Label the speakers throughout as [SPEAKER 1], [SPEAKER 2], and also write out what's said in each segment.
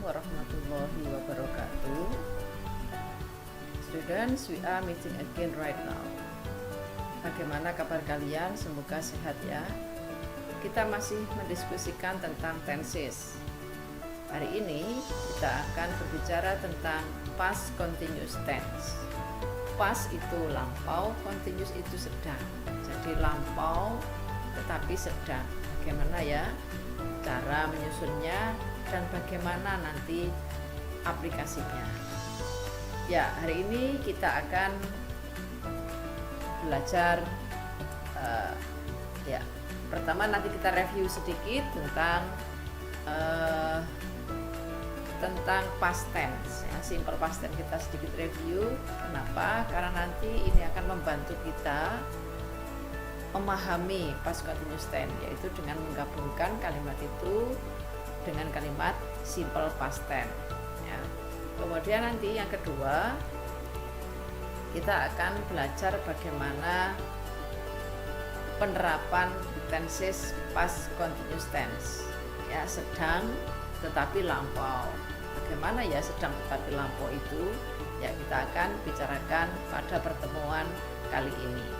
[SPEAKER 1] warahmatullahi wabarakatuh. Students, we are meeting again right now. Bagaimana kabar kalian? Semoga sehat ya. Kita masih mendiskusikan tentang tenses. Hari ini kita akan berbicara tentang past continuous tense. Past itu lampau, continuous itu sedang. Jadi lampau tetapi sedang. Bagaimana ya cara menyusunnya dan bagaimana nanti aplikasinya. Ya, hari ini kita akan belajar pertama nanti kita review sedikit tentang past tense ya, simple past tense kita sedikit review. Kenapa? Karena nanti ini akan membantu kita memahami past continuous tense, yaitu dengan menggabungkan kalimat itu dengan kalimat simple past tense ya. Kemudian nanti yang kedua kita akan belajar bagaimana penerapan tenses past continuous tense ya, sedang tetapi lampau. Bagaimana ya sedang tetapi lampau itu ya, kita akan bicarakan pada pertemuan kali ini.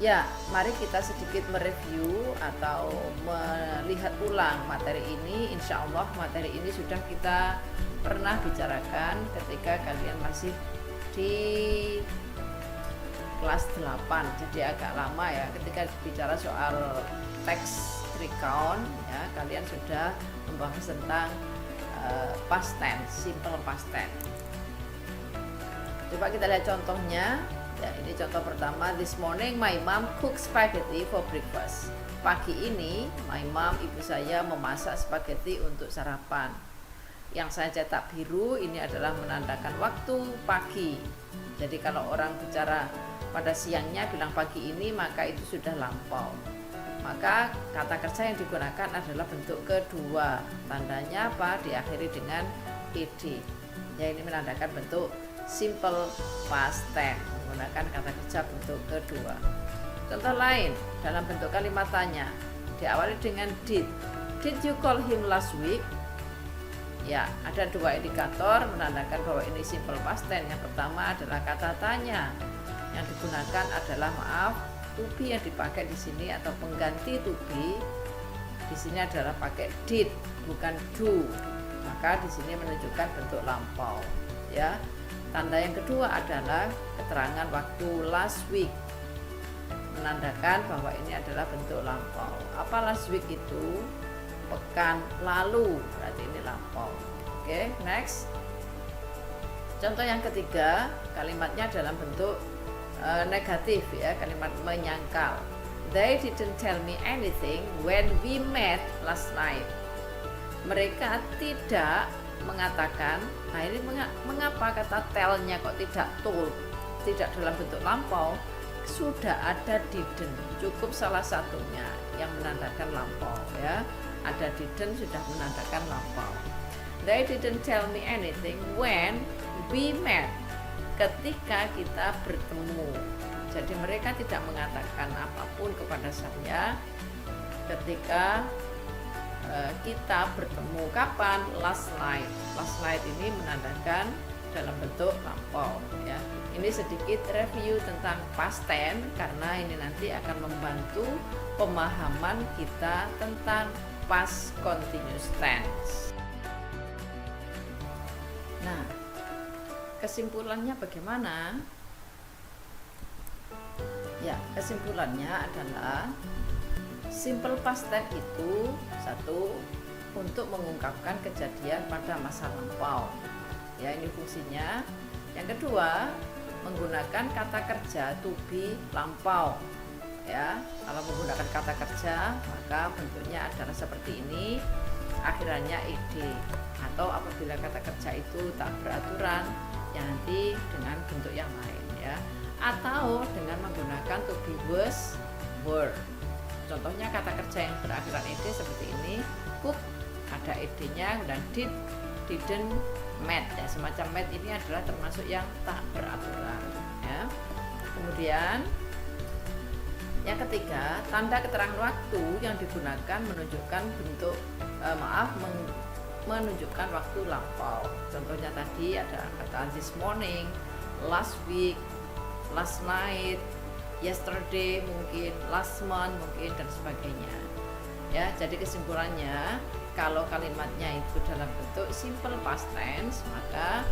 [SPEAKER 1] Ya, mari kita sedikit mereview atau melihat ulang materi ini. Insya Allah materi ini sudah kita pernah bicarakan ketika kalian masih di kelas 8, jadi agak lama ya. Ketika bicara soal teks recount ya, kalian sudah membahas tentang past tense, simple past tense. Coba kita lihat contohnya. Ya, ini contoh pertama. This morning my mom cooked spaghetti for breakfast. Pagi ini my mom, ibu saya, memasak spaghetti untuk sarapan. Yang saya cetak biru ini adalah menandakan waktu pagi. Jadi kalau orang bicara pada siangnya bilang pagi ini, maka itu sudah lampau. Maka kata kerja yang digunakan adalah bentuk kedua. Tandanya apa? Diakhiri dengan ed. Ya, ini menandakan bentuk simple past tense, menggunakan kata kerja bentuk kedua. Contoh lain dalam bentuk kalimat tanya, diawali dengan did. Did you call him last week? Ya, ada dua indikator menandakan bahwa ini simple past tense. Yang pertama adalah kata tanya. Yang digunakan adalah to be yang dipakai di sini atau pengganti to be. Di sini adalah pakai did, bukan do. Maka di sini menunjukkan bentuk lampau. Ya. Tanda yang kedua adalah keterangan waktu last week, menandakan bahwa ini adalah bentuk lampau. Apa last week itu? Pekan lalu, berarti ini lampau. Oke, next. Contoh yang ketiga, kalimatnya dalam bentuk negatif ya, kalimat menyangkal. They didn't tell me anything when we met last night. Mereka tidak mengatakan. Nah, ini mengapa kata tell-nya kok tidak told, tidak dalam bentuk lampau? Sudah ada didn't, cukup salah satunya yang menandakan lampau ya. Ada didn't sudah menandakan lampau. They didn't tell me anything when we met. Ketika kita bertemu. Jadi mereka tidak mengatakan apapun kepada saya ketika kita bertemu. Kapan? Last night. Last night ini menandakan dalam bentuk lampau ya. Ini sedikit review tentang past tense karena ini nanti akan membantu pemahaman kita tentang past continuous tense. Nah, kesimpulannya bagaimana? Ya, kesimpulannya adalah simple past tense itu satu, untuk mengungkapkan kejadian pada masa lampau. Ya, ini fungsinya. Yang kedua, menggunakan kata kerja to be lampau. Ya, kalau menggunakan kata kerja, maka bentuknya adalah seperti ini. Akhirannya ed. Atau apabila kata kerja itu tak beraturan, ya nanti dengan bentuk yang lain ya. Atau dengan menggunakan to be was were. Contohnya kata kerja yang berakhiran ed seperti ini. Cook ada ed-nya, dan didn't met ya, semacam met ini adalah termasuk yang tak beraturan ya. Kemudian yang ketiga, tanda keterangan waktu yang digunakan menunjukkan bentuk menunjukkan waktu lampau. Contohnya tadi ada kata this morning, last week, last night, yesterday mungkin, last month mungkin, dan sebagainya. Ya, jadi kesimpulannya kalau kalimatnya itu dalam bentuk simple past tense, maka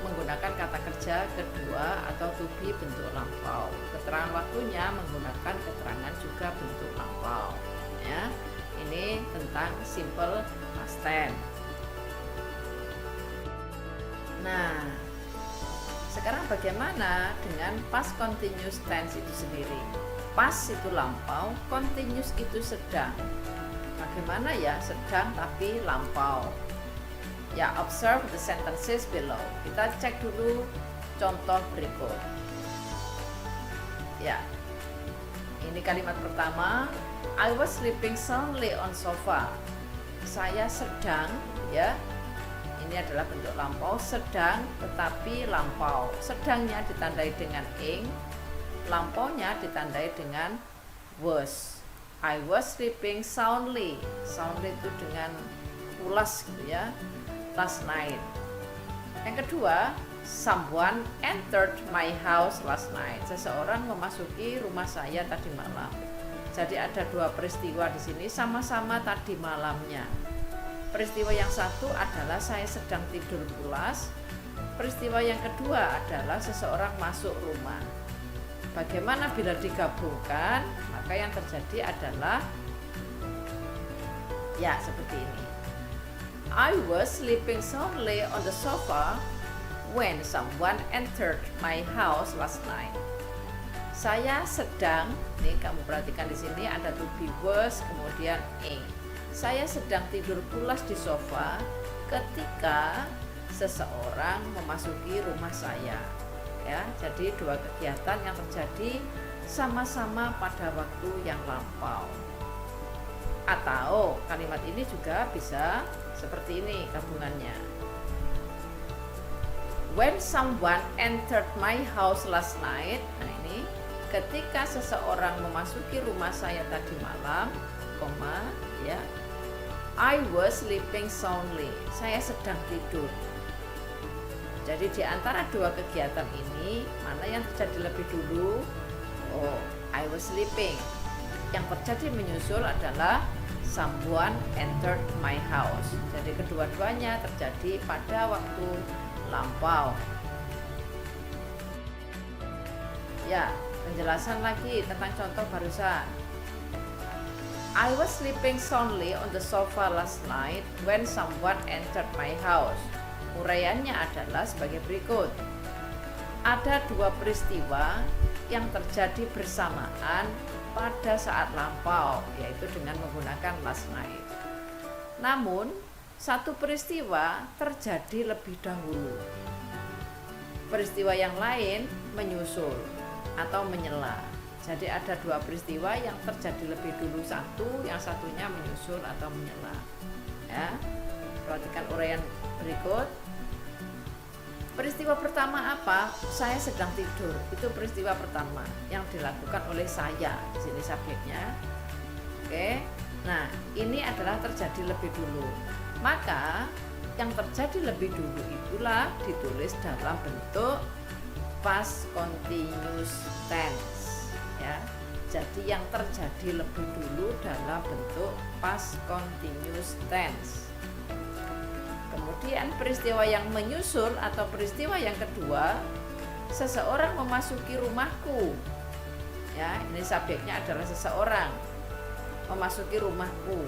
[SPEAKER 1] menggunakan kata kerja kedua atau to be bentuk lampau. Keterangan waktunya menggunakan keterangan juga bentuk lampau. Ya, ini tentang simple past tense. Nah, sekarang bagaimana dengan past continuous tense itu sendiri? Past itu lampau, continuous itu sedang. Bagaimana ya sedang tapi lampau? Ya, observe the sentences below. Kita cek dulu contoh berikut. Ya, ini kalimat pertama. I was sleeping soundly on sofa. Saya sedang, ya. Ini adalah bentuk lampau, sedang tetapi lampau. Sedangnya ditandai dengan ing, lampaunya ditandai dengan was. I was sleeping soundly. Soundly itu dengan pulas gitu ya. Last night. Yang kedua, someone entered my house last night. Seseorang memasuki rumah saya tadi malam. Jadi ada dua peristiwa di sini, sama-sama tadi malamnya. Peristiwa yang satu adalah saya sedang tidur pulas. Peristiwa yang kedua adalah seseorang masuk rumah. Bagaimana bila digabungkan? Maka yang terjadi adalah ya seperti ini. I was sleeping soundly on the sofa when someone entered my house last night. Saya sedang, nih kamu perhatikan di sini ada to be was kemudian ing. Saya sedang tidur pulas di sofa ketika seseorang memasuki rumah saya. Ya, jadi dua kegiatan yang terjadi sama-sama pada waktu yang lampau. Atau kalimat ini juga bisa seperti ini gabungannya. When someone entered my house last night. Nah ini ketika seseorang memasuki rumah saya tadi malam, koma ya. I was sleeping soundly. Saya sedang tidur. Jadi di antara dua kegiatan ini, mana yang terjadi lebih dulu? Oh, I was sleeping. Yang terjadi menyusul adalah someone entered my house. Jadi kedua-duanya terjadi pada waktu lampau. Ya, penjelasan lagi tentang contoh barusan. I was sleeping soundly on the sofa last night when someone entered my house. Uraiannya adalah sebagai berikut. Ada dua peristiwa yang terjadi bersamaan pada saat lampau, yaitu dengan menggunakan last night. Namun, satu peristiwa terjadi lebih dahulu. Peristiwa yang lain menyusul atau menyela. Jadi ada dua peristiwa yang terjadi lebih dulu satu, yang satunya menyusul atau menyela. Ya, perhatikan uraian berikut. Peristiwa pertama apa? Saya sedang tidur. Itu peristiwa pertama yang dilakukan oleh saya. Di sini subjeknya. Oke. Nah, ini adalah terjadi lebih dulu. Maka yang terjadi lebih dulu itulah ditulis dalam bentuk past continuous tense. Ya. Jadi yang terjadi lebih dulu dalam bentuk past continuous tense. Kemudian peristiwa yang menyusul atau peristiwa yang kedua, seseorang memasuki rumahku. Ya, ini subjeknya adalah seseorang memasuki rumahku.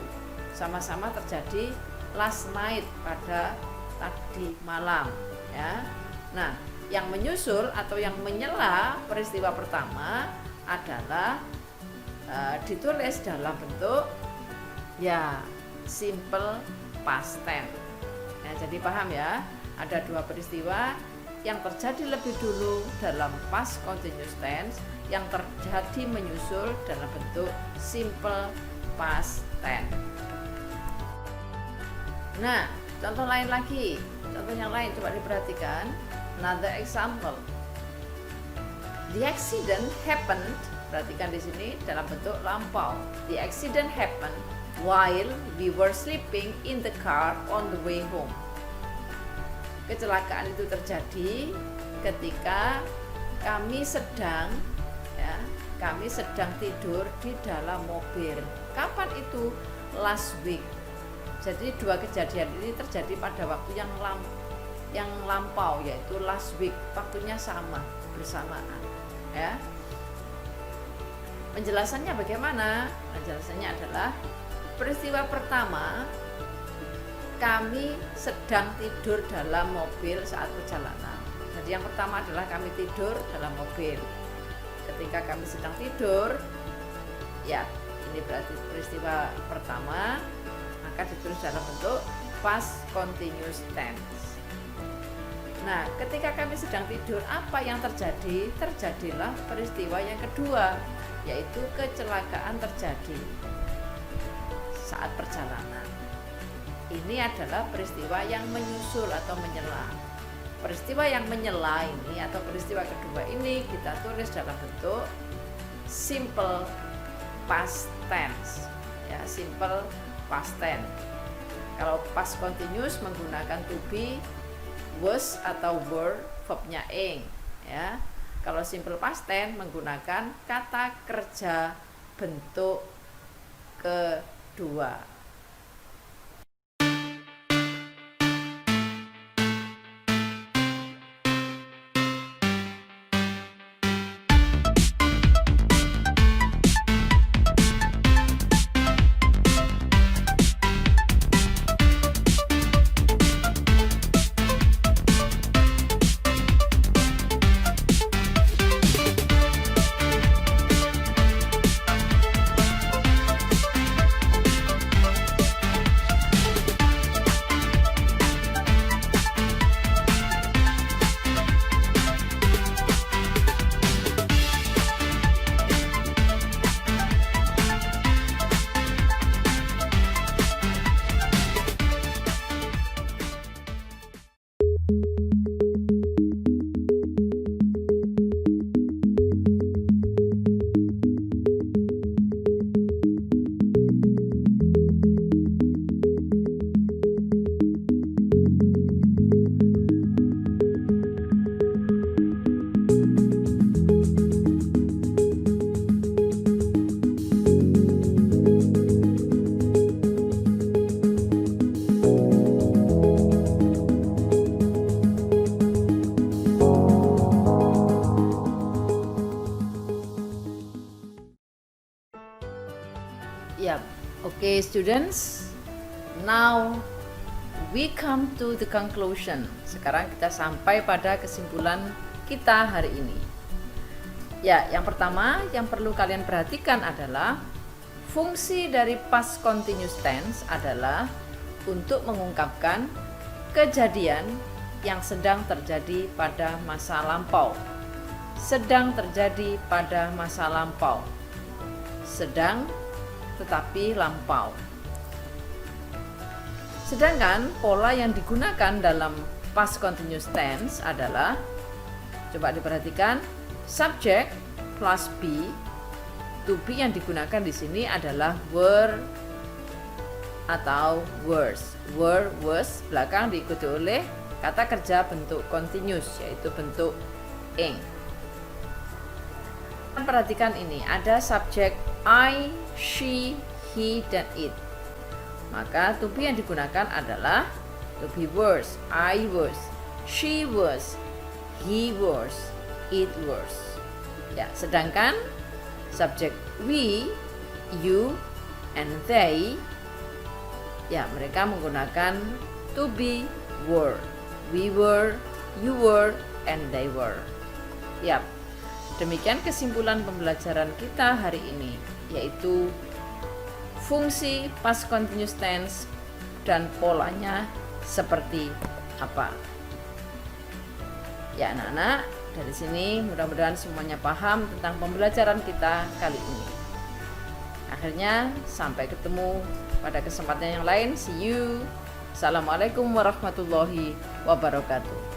[SPEAKER 1] Sama-sama terjadi last night pada tadi malam. Ya. Nah, yang menyusul atau yang menyela peristiwa pertama adalah ditulis dalam bentuk ya simple past tense. Nah, jadi paham ya, ada dua peristiwa yang terjadi lebih dulu dalam past continuous tense, yang terjadi menyusul dalam bentuk simple past tense. Nah, contoh lain lagi, contoh yang lain coba diperhatikan. Another example. The accident happened. Perhatikan di sini dalam bentuk lampau. The accident happened while we were sleeping in the car on the way home. Kecelakaan itu terjadi ketika kami sedang tidur di dalam mobil. Kapan itu? Last week. Jadi dua kejadian ini terjadi pada waktu yang lampau, yaitu last week. Waktunya sama, bersamaan, ya. Penjelasannya bagaimana? Penjelasannya adalah peristiwa pertama, kami sedang tidur dalam mobil saat perjalanan. Jadi yang pertama adalah kami tidur dalam mobil. Ketika kami sedang tidur, ya ini berarti peristiwa pertama, maka ditulis dalam bentuk past continuous tense. Nah, ketika kami sedang tidur, apa yang terjadi? Terjadilah peristiwa yang kedua, yaitu kecelakaan terjadi saat perjalanan. Ini adalah peristiwa yang menyusul atau menyela. Peristiwa yang menyela ini atau peristiwa kedua ini kita tulis dalam bentuk simple past tense, ya, simple past tense. Kalau past continuous menggunakan to be, was atau were, verbnya ing, ya. Kalau simple past tense menggunakan kata kerja bentuk kedua. Yep. Okay, students. Now we come to the conclusion. Sekarang kita sampai pada kesimpulan kita hari ini. Ya, yang pertama yang perlu kalian perhatikan adalah fungsi dari past continuous tense adalah untuk mengungkapkan kejadian yang sedang terjadi pada masa lampau. Sedang terjadi pada masa lampau. Sedang tetapi lampau. Sedangkan pola yang digunakan dalam past continuous tense adalah, coba diperhatikan, subject plus be. To be yang digunakan di sini adalah were atau was. Were, was, belakang diikuti oleh kata kerja bentuk continuous, yaitu bentuk ing. Perhatikan ini, ada subjek I, she, he, dan it. Maka to be yang digunakan adalah to be was. I was, she was, he was, it was. Ya, sedangkan subjek we, you, and they, ya mereka menggunakan to be were. We were, you were, and they were. Yap. Demikian kesimpulan pembelajaran kita hari ini, yaitu fungsi past continuous tense dan polanya seperti apa. Ya anak-anak, dari sini mudah-mudahan semuanya paham tentang pembelajaran kita kali ini. Akhirnya sampai ketemu pada kesempatan yang lain. See you. Assalamualaikum warahmatullahi wabarakatuh.